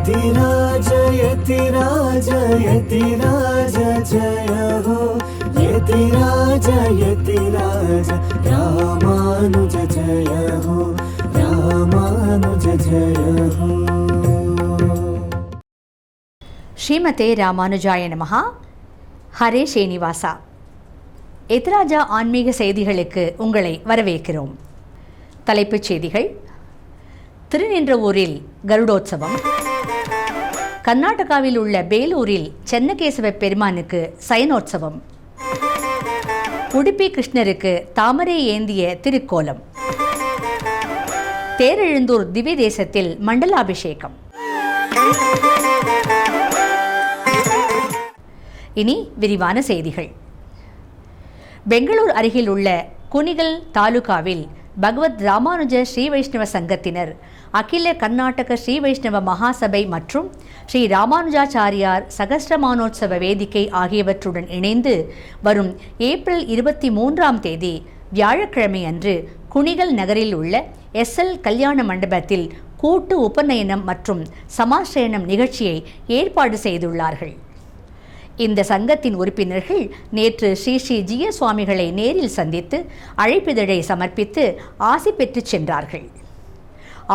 यतिराज यतिराज यतिराज जय हो यतिराज यतिराज रामानुज जय हो रामानुज जय हो. ஸ்ரீமதே ராமானுஜாய நமஹா. ஹரே ஸ்ரீனிவாசா. எதிராஜா ஆன்மீக செய்திகளுக்கு உங்களை வரவேற்கிறோம். தலைப்புச் செய்திகள். திருநின்றவூரில் கருடோற்சவம். கர்நாடகாவில் உள்ள பேலூரில் சென்னகேசவ பெருமானுக்கு சயனோற்சவம். உடுப்பி கிருஷ்ணருக்கு தாமரை ஏந்திய திருக்கோலம். தேரெழுந்தூர் திவ்ய தேசத்தில் மண்டலாபிஷேகம். இனி விரிவான செய்திகள். பெங்களூர் அருகில் உள்ள குனிகல் தாலுகாவில் பகவத் ராமானுஜ ஸ்ரீ வைஷ்ணவ சங்கத்தினர் அகில கர்நாடக ஸ்ரீ வைஷ்ணவ மகாசபை மற்றும் ஸ்ரீ ராமானுஜாச்சாரியார் சகஸ்ரமானோற்சவ வேதிக்கை ஆகியவற்றுடன் இணைந்து வரும் ஏப்ரல் 23 வியாழக்கிழமை அன்று குனிகல் நகரில் உள்ள SL கல்யாண மண்டபத்தில் கூட்டு உபநயனம் மற்றும் சமாஸ்ரயனம் நிகழ்ச்சியை ஏற்பாடு செய்துள்ளார்கள். இந்த சங்கத்தின் உறுப்பினர்கள் நேற்று ஸ்ரீ ஸ்ரீ ஜிய சுவாமிகளை நேரில் சந்தித்து அழைப்பிதழை சமர்ப்பித்து ஆசி பெற்று சென்றார்கள்.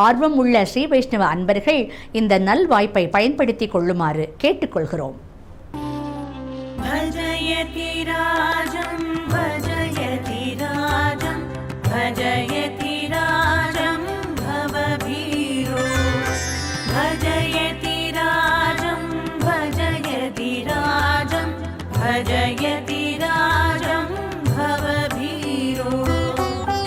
ஆர்வம் உள்ள ஸ்ரீ வைஷ்ணவ அன்பர்கள் இந்த நல் வாய்ப்பை பயன்படுத்தி கொள்ளுமாறு கேட்டுக்கொள்கிறோம். भजयति राजं भवभीरो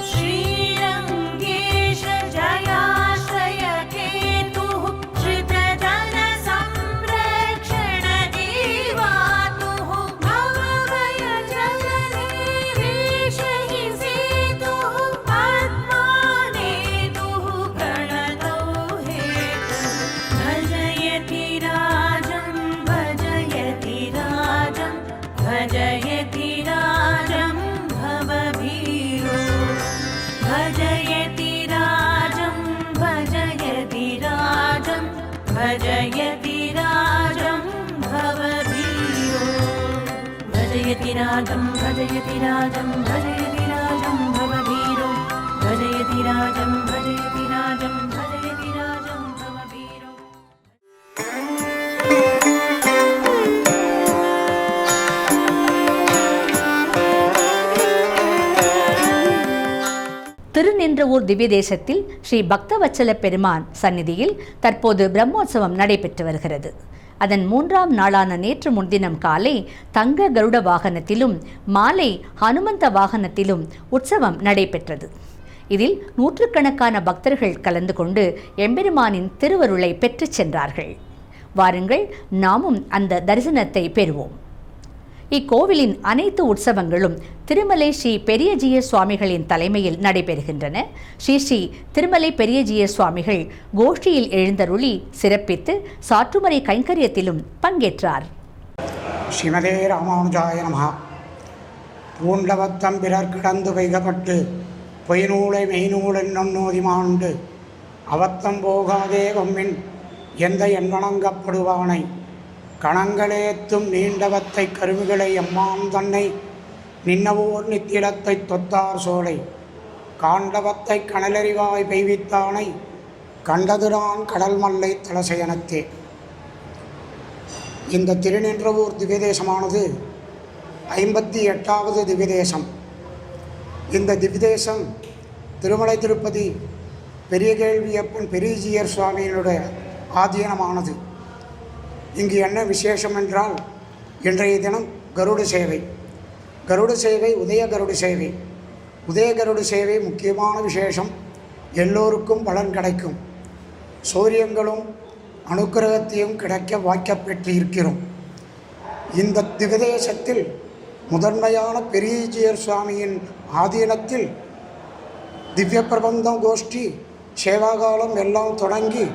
श्रीरङ्गेश जयाश्रयकेतुः श्रितजनसंरक्षणजीवातुः भवभयजलनिरीशहि सेतुः पद्मानेतुः प्रणतौ हेतुः भजयति राजं भजयति राजं भजयति राजं भवभीरो भजयति राजं भजयति राजं भजयति राजं भवभीरो भजयति राजं भजयति राजं भजयति राजं भवभीरो भजयति राजं भजयति राजं भजयति राजं भवभीरो. திருநின்றவூர் திவ்ய தேசத்தில் ஸ்ரீ பக்தவத்சல பெருமான் சந்நிதியில் தற்போது பிரம்மோற்சவம் நடைபெற்று வருகிறது. அதன் 3ஆம் நாளான நேற்று முன்தினம் காலை தங்க கருட வாகனத்திலும் மாலை ஹனுமந்த வாகனத்திலும் உற்சவம் நடைபெற்றது. இதில் நூற்றுக்கணக்கான பக்தர்கள் கலந்து கொண்டு எம்பெருமானின் திருவருளை பெற்றுச் சென்றார்கள். வாருங்கள், நாமும் அந்த தரிசனத்தை பெறுவோம். இக்கோவிலின் அனைத்து உற்சவங்களும் திருமலை ஸ்ரீ பெரியஜிய சுவாமிகளின் தலைமையில் நடைபெறுகின்றன. ஸ்ரீ ஸ்ரீ திருமலை பெரியஜிய சுவாமிகள் கோஷ்டியில் எழுந்தருளி சிறப்பித்து சாற்றுமறை கைங்கரியத்திலும் பங்கேற்றார். ஸ்ரீமதே ராமானுஜாய நமஹ. பூண்டவத்தம் பிறர் கிடந்து வைகப்பட்டு பொய்நூலை மெய்நூல் என்னும் நோதிமாண்டு அவத்தம் போகாதே வம்மின் எந்த எண்வணங்கப்படுவானை கணங்களேத்தும் நீண்டவத்தை கருவிகளை எம்மான் தன்னை நின்னவோர் நித்திலத்தை தொத்தார் சோலை காண்டவத்தை கனலறிவாய் பெய்வித்தானை கண்டதுரான் கடல் மல்லை தலசயனத்தே. இந்த திருநின்றவூர் திவ்யதேசமானது 58வது திவ்யதேசம். இந்த திவ்யதேசம் திருமலை திருப்பதி பெரிய கேள்வியப்பன் பெரியஜியர் சுவாமியினுடைய ஆதீனமானது. இங்கு என்ன விசேஷம் என்றால், இன்றைய தினம் கருட சேவை, உதய கருட சேவை. உதய கருட சேவை முக்கியமான விசேஷம். எல்லோருக்கும் பலன் கிடைக்கும். சௌரியங்களும் அனுக்கிரகத்தையும் கிடைக்க வாய்க்கப்பெற்று இருக்கிறோம். இந்த திவ்யதேசத்தில் முதன்மையான பெரியஜியர் சுவாமியின் ஆதீனத்தில் திவ்ய பிரபந்தம் கோஷ்டி சேவாகாலம் எல்லாம் தொடங்கி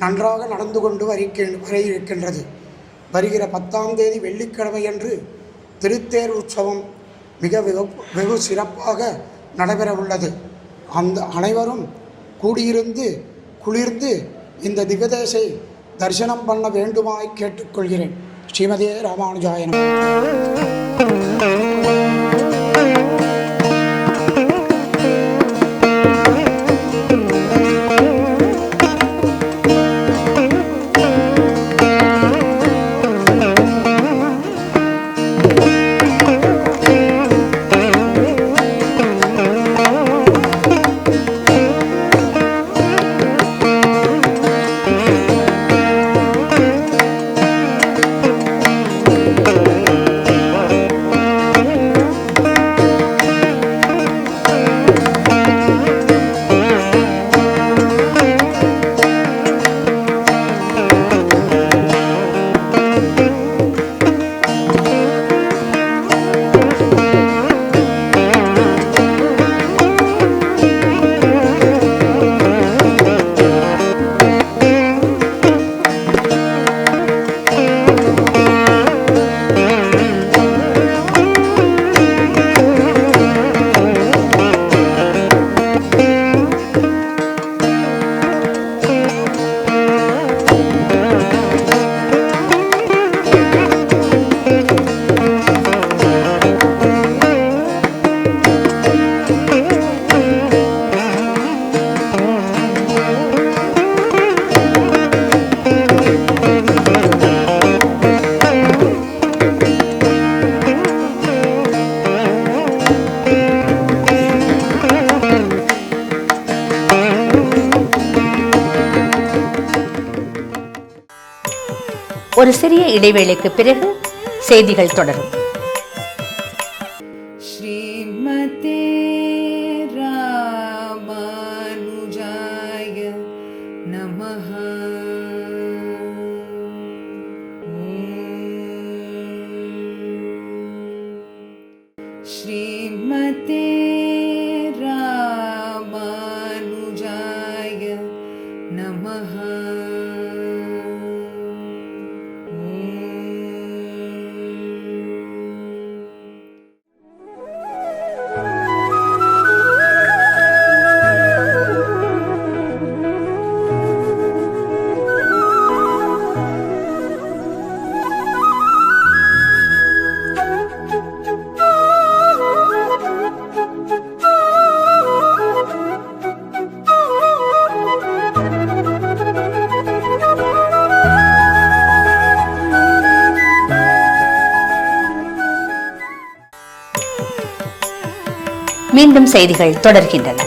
நன்றாக நடந்து கொண்டு வர இருக்கின்றது. வருகிற 10ஆம் தேதி வெள்ளிக்கிழமையன்று திருத்தேர் உற்சவம் மிக வெகு சிறப்பாக நடைபெற உள்ளது. அந்த அனைவரும் கூடியிருந்து குளிர்ந்து இந்த திகதேசை தரிசனம் பண்ண வேண்டுமாய் கேட்டுக்கொள்கிறேன். ஸ்ரீமதே ராமானுஜாய நமः. ஒரு சிறிய இடைவேளைக்கு பிறகு செய்திகள் தொடரும். ஸ்ரீமதே ராமானுஜாய நமஹ. ஸ்ரீமதே ராமானுஜாய நமஹ. மீண்டும் செய்திகள் தொடர்கின்றன.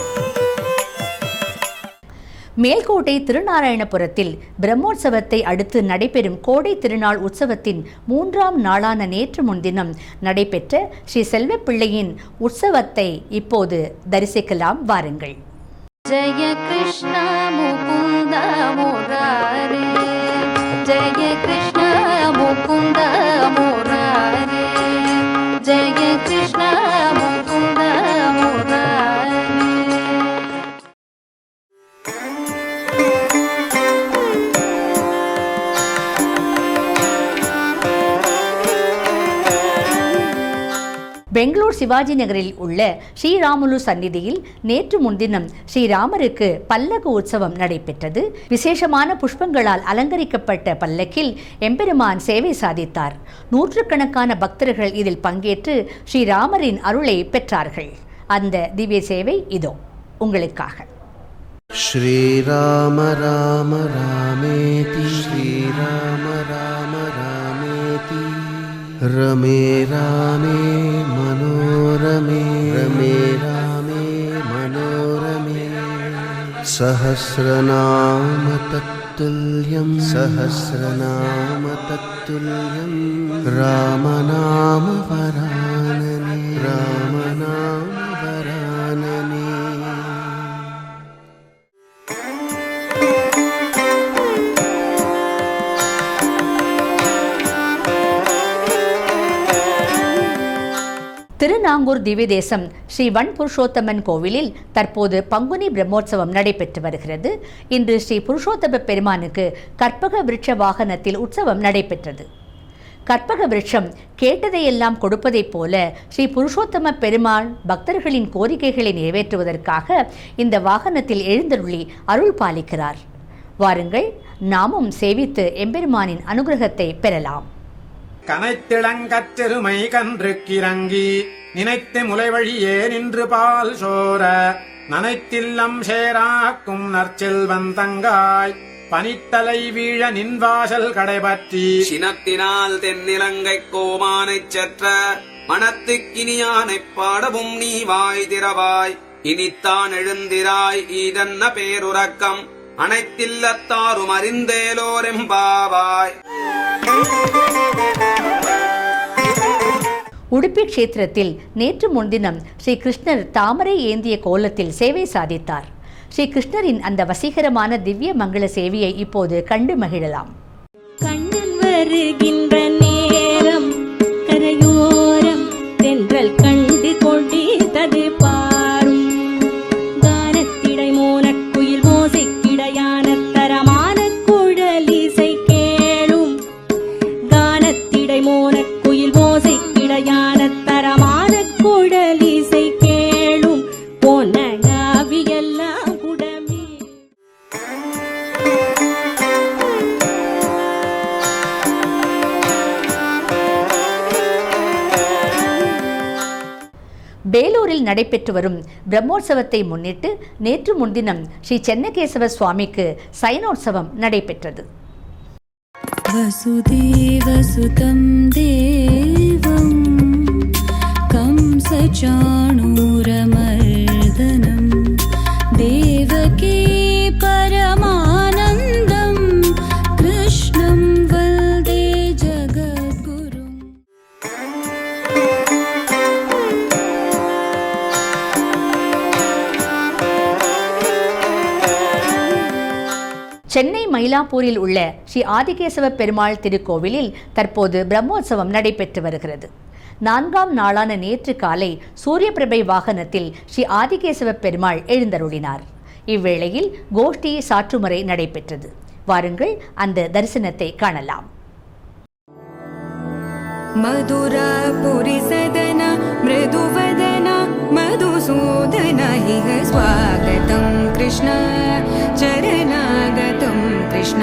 மேல்கோட்டை திருநாராயணபுரத்தில் பிரம்மோற்சவத்தை அடுத்து நடைபெறும் கோடை திருநாள் உற்சவத்தின் 3ஆம் நாளான நேற்று முன்தினம் நடைபெற்ற ஸ்ரீ செல்வப்பிள்ளையின் உற்சவத்தை இப்போது தரிசிக்கலாம் வாருங்கள். ஜெய கிருஷ்ண முகுந்த முராரே, ஜெய கிருஷ்ண முகுந்த முராரே, ஜெய கிருஷ்ண முகுந்த முராரே. பெங்களூர் சிவாஜி நகரில் உள்ள ஸ்ரீராமுலு சந்நிதியில் நேற்று முன்தினம் ஸ்ரீராமருக்கு பல்லக்கு உற்சவம் நடைபெற்றது. விசேஷமான புஷ்பங்களால் அலங்கரிக்கப்பட்ட பல்லக்கில் எம்பெருமான் சேவை சாதித்தார். நூற்றுக்கணக்கான பக்தர்கள் இதில் பங்கேற்று ஸ்ரீராமரின் அருளை பெற்றார்கள். அந்த திவ்ய சேவை இதோ உங்களுக்காக. ஸ்ரீராம ராம ராமேதி ஸ்ரீராம ராம ராமேதி ரமே ராமே मनोरमे रमे रामे मनोरमे सहस्रनाम तत्तुल्यं सहस्रनाम तत्तुल्यं रामनाम वरानने रामनाम वरानने. திருநாங்கூர் திவ்யதேசம் ஸ்ரீ வன் புருஷோத்தமன் கோவிலில் தற்போது பங்குனி பிரம்மோற்சவம் நடைபெற்று வருகிறது. இன்று ஸ்ரீ புருஷோத்தம பெருமானுக்கு கற்பக விருட்ச வாகனத்தில் உற்சவம் நடைபெற்றது. கற்பக விருட்சம் கேட்டதையெல்லாம் கொடுப்பதைப் போல ஸ்ரீ புருஷோத்தம பெருமாள் பக்தர்களின் கோரிக்கைகளை நிறைவேற்றுவதற்காக இந்த வாகனத்தில் எழுந்தருளி அருள் பாலிக்கிறார். வாருங்கள், நாமும் சேவித்து எம்பெருமானின் அனுகிரகத்தை பெறலாம். கனைத்திளங்கற்றெருமை கன்றுக்கிறங்கி நினைத்து முளைவழியே நின்று பால் சோர நனைத்தில்லம் சேராக்கும் நற்செல்வன் தங்காய் பனித்தலை வீழ நின்வாசல் கடைபற்றி சினத்தினால் தென்னிலங்கை கோமானைச் செற்ற மனத்துக்கினியானைப் பாடவும் நீ வாய் திறவாய். இனித்தான் எழுந்திராய் ஈதன்ன பேருறக்கம் அனைத்தில்லத்தாரும் அறிந்தேலோரெம்பாவாய். உடுப்பி க்ஷேத்திரத்தில் நேற்று முன்தினம் ஸ்ரீ கிருஷ்ணர் தாமரை ஏந்திய கோலத்தில் சேவை சாதித்தார். ஸ்ரீ கிருஷ்ணரின் அந்த வசீகரமான திவ்ய மங்கள சேவையை இப்போது கண்டு மகிழலாம். கண்ணன் வருகின்ற நேரம் கரையோரம் தென்றல் கண்டு கொண்டித்தது பாரும். கானத்திடை மோனக்குயில் மோசைக்கிடையான தரமான குழலிசை கேளும். கானத்திடை மோனக்குயில் மோசைக்கிடையான தரமான குழலிசை கேளும். பொன்னகாவியெல்லாம் குடமே. வேலூரில் நடைபெற்று வரும் பிரம்மோற்சவத்தை முன்னிட்டு நேற்று முன்தினம் ஸ்ரீ சென்னகேசவ சுவாமிக்கு சயனோற்சவம் நடைபெற்றது. வசுதேவசுதம் தேவம் கம்சசாணூரமர்தனம் தேவகீ பரமானந்தம் கிருஷ்ணம் வல்தே ஜகத்குரும். சென்னை மயிலாப்பூரில் உள்ள ஸ்ரீ ஆதிகேசவ பெருமாள் திருக்கோவிலில் தற்போது பிரம்மோற்சவம் நடைபெற்று வருகிறது. 4ஆம் நாளான நேற்று காலை சூரிய பிரபை வாகனத்தில் ஸ்ரீ ஆதிகேசவ பெருமாள் எழுந்தருளினார். இவ்வேளையில் கோஷ்டி சாற்றுமுறை நடைபெற்றது. வாருங்கள், அந்த தரிசனத்தை காணலாம். मधुरापुरी सदना मृदुवदना मधुसूदना इह स्वागतं कृष्ण चरणागतं कृष्ण.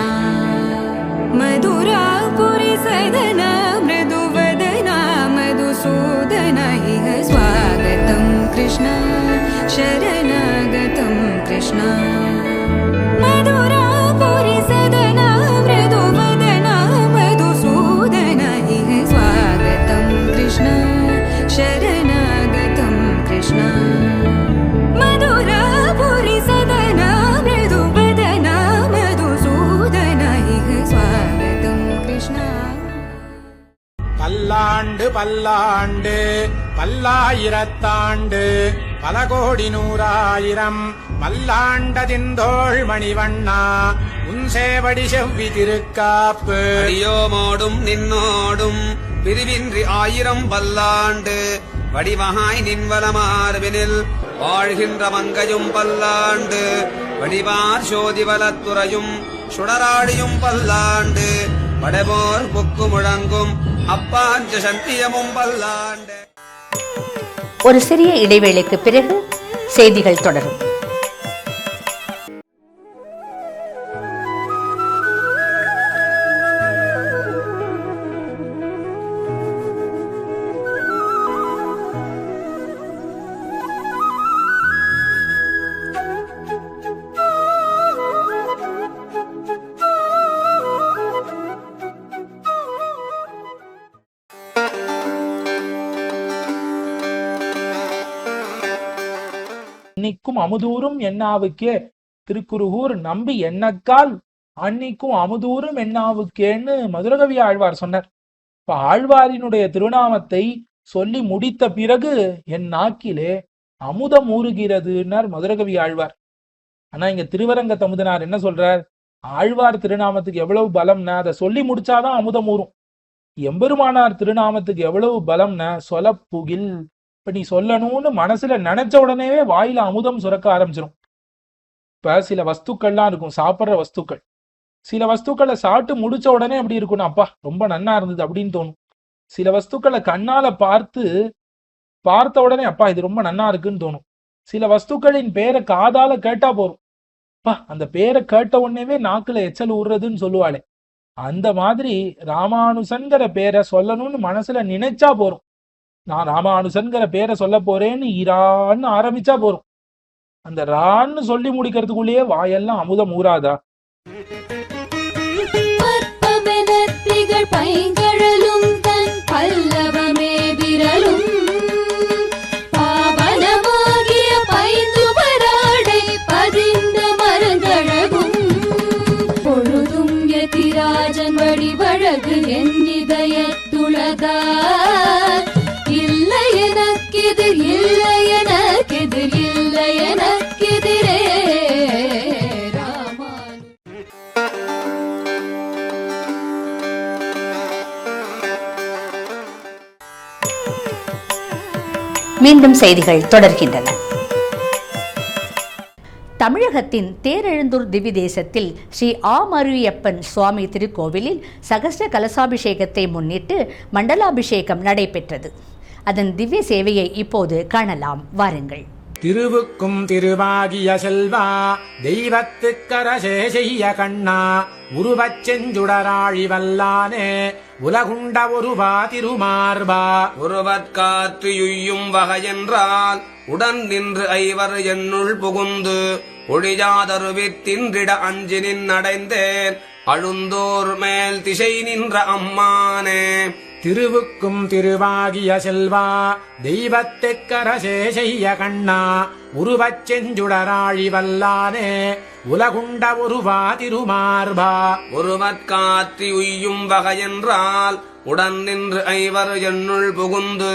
मधुरापुरी सदना मृदुवदना मधुसूदना इह स्वागतं कृष्ण शरणागतं कृष्ण. मधुरापुरी सदना मृदुवदना मधुसूदना इह स्वागतं कृष्ण शरणागतं कृष्ण. मधुरापुरी सदना मृदुवदना मधुसूदना इह स्वागतं कृष्ण. பல்லாண்டு பல்லாண்டு பல்லாயிரத்தாண்டு பல கோடி நூறாயிரம் மல்லாண்டதிந்தோள் மணிவண்ணா உன் சேவடி செவ்வி திருக்காப்பு. அடியோமோடும் நின்னோடும் பிரிவின்றி 1000 பல்லாண்டு வடிவகாய் நின்வலமார்பினில் வாழ்கின்ற மங்கையும் பல்லாண்டு வடிவார் சோதிவலத்துறையும் சுடராடியும் பல்லாண்டு வடபோர் பொக்கு முழங்கும் அப்பாஞ்ச சந்தியமும் பல்லாண்டு. ஒரு சிறிய இடைவேளைக்கு பிறகு செய்திகள் தொடரும். அன்னிக்கும் அமுதூரும் என்னாவுக்கே திருக்குருகூர் நம்பி என்னக்கால் அன்னிக்கும் அமுதூரும் என்னாவுக்கேன்னு மதுரகவி ஆழ்வார் சொன்னார். இப்ப ஆழ்வாரினுடைய திருநாமத்தை சொல்லி முடித்த பிறகு என் நாக்கிலே அமுதம் ஊறுகிறதுன்னார் மதுரகவி ஆழ்வார். ஆனா இங்க திருவரங்க தமுதனார் என்ன சொல்றார்? ஆழ்வார் திருநாமத்துக்கு எவ்வளவு பலம்னா அதை சொல்லி முடிச்சாதான் அமுதம் ஊறும். எம்பெருமானார் திருநாமத்துக்கு எவ்வளவு பலம்னா சொலப்புகில். இப்ப நீ சொல்லணும்னு மனசுல நினைச்ச உடனேவே வாயில அமுதம் சுரக்க ஆரம்பிச்சிடும். இப்ப சில வஸ்துக்கள்லாம் இருக்கும், சாப்பிட்ற வஸ்துக்கள். சில வஸ்துக்களை சாப்பிட்டு முடிச்ச உடனே அப்படி இருக்கணும், அப்பா ரொம்ப நன்னா இருந்தது அப்படின்னு தோணும். சில வஸ்துக்களை கண்ணால பார்த்த உடனே அப்பா இது ரொம்ப நன்னா இருக்குன்னு தோணும். சில வஸ்துக்களின் பேரை காதால கேட்டா போறோம், அந்த பேரை கேட்ட உடனேவே நாக்குல எச்சல் ஊறுறதுன்னு சொல்லுவாளே, அந்த மாதிரி ராமானுசன்கிற பேரை சொல்லணும்னு மனசுல நினைச்சா போறோம். நான் ராமானுசன்கிற பேரை சொல்ல போறேன்னு இரான்னு ஆரம்பிச்சா போறோம். அந்த ரான்னு சொல்லி முடிக்கிறதுக்குள்ளேயே வாயெல்லாம் அமுதம் ஊறாதா? பைங்கழலும் தன் பல்லவமே விரலும் பாவனமாகிய பைந்துவராடை பதிந்த மரங்கழகும் பொழுதும் யதிராஜன் வடிவழகு என் இதயத்துளதார் இல்லை எனக்கெதிர் இல்லை எனக்கெதிர் இல்லை எனக்கெதிரே மீண்டும் செய்திகள் தொடர்கின்றன. தமிழகத்தின் தேரெழுந்தூர் திவ்ய தேசத்தில் ஸ்ரீ ஆமருவியப்பன் சுவாமி திருக்கோவிலில் சகஸ்ர கலசாபிஷேகத்தை முன்னிட்டு மண்டலாபிஷேகம் நடைபெற்றது. அதன் திவ்ய சேவையை இப்போது காணலாம், வாருங்கள். திருவுக்கும் திருவாகிய செல்வா தெய்வத்துக்கரசே செய்ய கண்ணா உருவச் செஞ்சுடராழி வல்லானே உலகுண்ட ஒருவா திருமார்பா உருவற்காற்றுயும் வகையென்றால் உடன் நின்று ஐவர் என்னுள் புகுந்து ஒழியாதருவித்தின்றிட அஞ்சினின் அடைந்தேன் அழுந்தோர் மேல் திசை நின்ற அம்மானே. திருவுக்கும் திருவாகிய செல்வா தெய்வத்துக்கரசே செய்ய கண்ணா உருவச் செஞ்சுடராழி வல்லானே உலகுண்ட ஒருவா திருமார்பா உருவற்காற்றியும் வகையென்றால் உடன் நின்று ஐவர் என்னுள் புகுந்து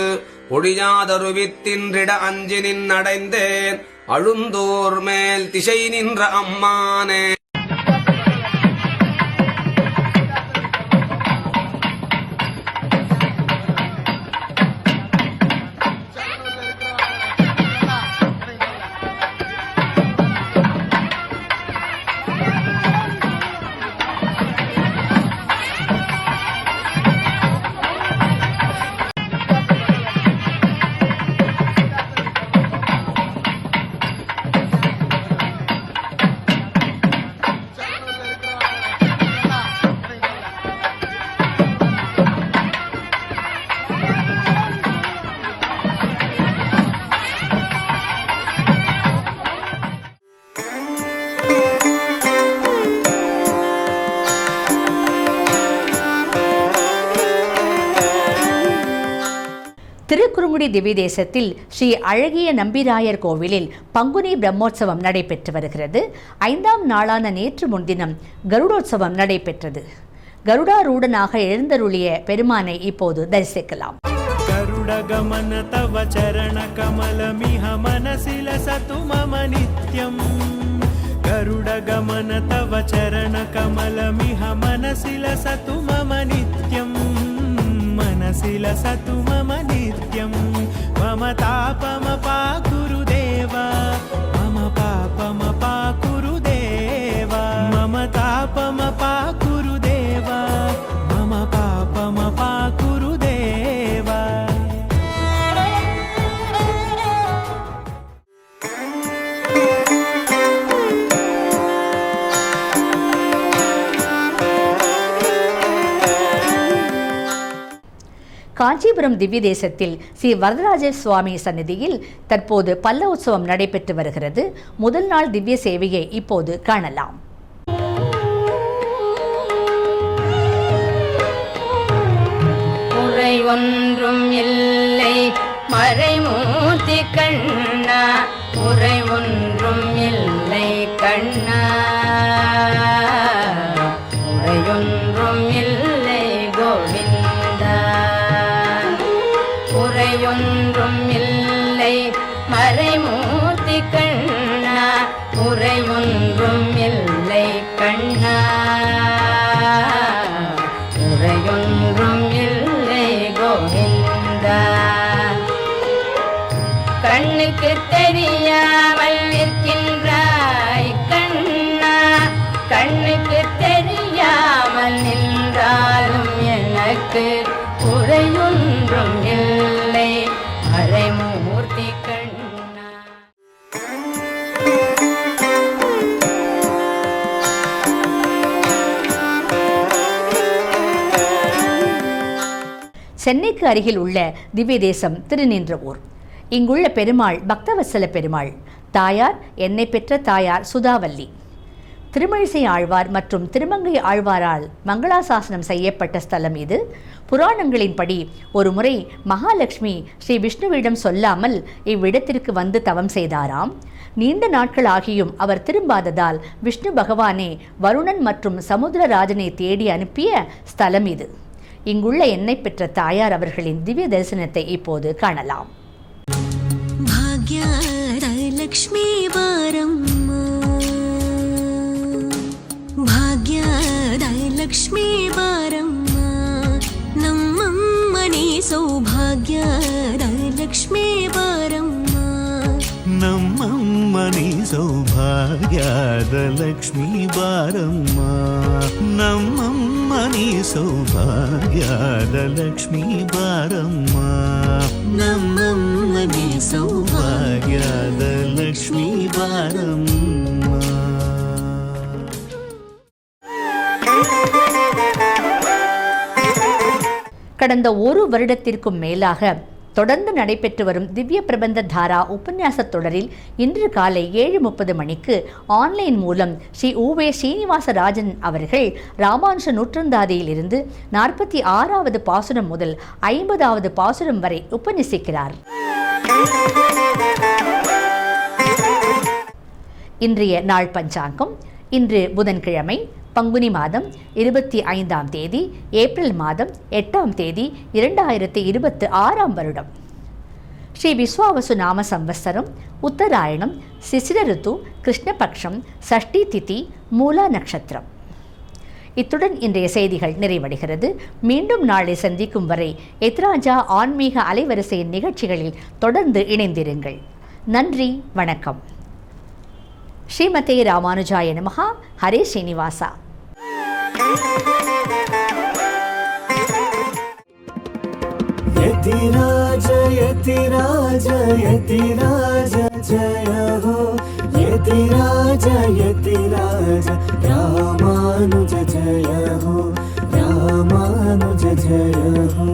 ஒழியாதருவித்தின்றிட அஞ்சினின் அடைந்தேன் அழுந்தோர் மேல் திசை நின்ற அம்மானே. திருக்குறுங்குடி திவ்ய தேசத்தில் ஸ்ரீ அழகிய நம்பிராயர் கோவிலில் பங்குனி பிரம்மோற்சவம் நடைபெற்று வருகிறது. 5ஆம் நாளான நேற்று முன்தினம் கருடோற்சவம் நடைபெற்றது. கருடாரூடனாக எழுந்தருளிய பெருமானை இப்போது தரிசிக்கலாம். கருடகமன தவ சரண கமலமிஹ மனசில சது மம நித்யம் கருடகமன தவ சரண கமலமிஹ மனசில சது மம நித்யம் మనసిల సతు మమ నిత్యం మమ తాపమ పాకురు దేవా మమ పాపమ పాకురు దేవా మమ తాపమ పాకురు దేవా మమ పాపమ పాకురు దేవా. காஞ்சிபுரம் திவ்ய தேசத்தில் ஸ்ரீ வரதராஜ சுவாமி சந்நிதியில் தற்போது பல்ல உற்சவம் நடைபெற்று வருகிறது. முதல் நாள் திவ்ய சேவையை இப்போது காணலாம். குறை ஒன்றும் இல்லை மறைமூர்த்தி கண்ணா குறை ஒன்றும் இல்லை கண்ணா குறையொன்றும் இல்லை கோவிந்தா குறையொன்றும் இல்லை மறைமூர்த்தி கண்ணா குறை ஒன்றும் இல்லை கண்ணா குறையொன்றும் இல்லை கோவிந்தா. கண்ணுக்கு தெரியாமல் நிற்கின்றாய் கண்ணா கண்ணுக்கு தெரியாமல் நின்றாலும் எனக்கு குறையொன்றும் இல்லை மறைமூர்த்தி கண்ணா. சென்னைக்கு அருகில் உள்ள திவ்ய தேசம் திருநின்றவூர். இங்குள்ள பெருமாள் பக்தவத்சல பெருமாள், தாயார் என்னை பெற்ற தாயார் சுதாவல்லி. திருமழிசை ஆழ்வார் மற்றும் திருமங்கை ஆழ்வாரால் மங்களாசாசனம் செய்யப்பட்ட ஸ்தலம் இது. புராணங்களின்படி ஒரு முறை மகாலட்சுமி ஸ்ரீ விஷ்ணுவிடம் சொல்லாமல் இவ்விடத்திற்கு வந்து தவம் செய்தாராம். நீண்ட நாட்கள் ஆகியும் அவர் திரும்பாததால் விஷ்ணு பகவானே வருணன் மற்றும் சமுத்திரராஜனை தேடி அனுப்பிய ஸ்தலம் இது. இங்குள்ள என்னை பெற்ற தாயார் அவர்களின் திவ்ய தரிசனத்தை இப்போது காணலாம். லக்ஷ்மி பாரம்மா, ಭಾಗ್ಯದ ಲಕ್ಷ್ಮೀ ಬಾರಮ್ಮ, ನಮ್ಮಮ್ಮನಿ ಸೌಭಾಗ್ಯದ ಲಕ್ಷ್ಮೀ ಬಾರಮ್ಮ, ನಮ್ಮಮ್ಮನಿ ಸೌಭಾಗ್ಯದ ಲಕ್ಷ್ಮೀ ಬಾರಮ್ಮ, ನಮ್ಮಮ್ಮನಿ ಸೌಭಾಗ್ಯದ ಲಕ್ಷ್ಮೀ ಬಾರಮ್ಮ, ನಮ್ಮಮ್ಮನಿ ಸೌಭಾಗ್ಯದ ಲಕ್ಷ್ಮೀ ಬಾರಮ್ಮ. கடந்த ஒரு வருடத்திற்கும் மேலாக தொடர்ந்து நடைபெற்று வரும் திவ்ய பிரபந்த தாரா உபன்யாச தொடரில் இன்று காலை 7:30 மணிக்கு ஆன்லைன் மூலம் ஸ்ரீ உவே ஸ்ரீனிவாசராஜன் அவர்கள் ராமானுஷ நூற்றந்தாதியில் இருந்து 46வது பாசுரம் முதல் 50வது பாசுரம் வரை உபன்யசிக்கிறார். இன்றைய நாள் பஞ்சாங்கம். இன்று புதன்கிழமை, பங்குனி மாதம் 25ஆம் தேதி, ஏப்ரல் மாதம் 8ஆம் தேதி, 2026ஆம் வருடம். ஸ்ரீ விஸ்வாவசு நாம சம்வத்சரம், உத்தராயணம், சிசிர ருத்து, கிருஷ்ணபக்ஷம், சஷ்டி திதி, மூலா நட்சத்திரம். இத்துடன் இன்றைய செய்திகள் நிறைவடைகிறது. மீண்டும் நாளை சந்திக்கும் வரை எத்ராஜா ஆன்மீக அலைவரிசையின் நிகழ்ச்சிகளில் தொடர்ந்து இணைந்திருங்கள். நன்றி, வணக்கம். ஸ்ரீமதே ராமானுஜாய நமஹ. ஹரே ஸ்ரீனிவாசா. यतिराज यतिराज यतिराज जय हो, यतिराज यतिराज रामानुज जय हो, रामानुज जय हो.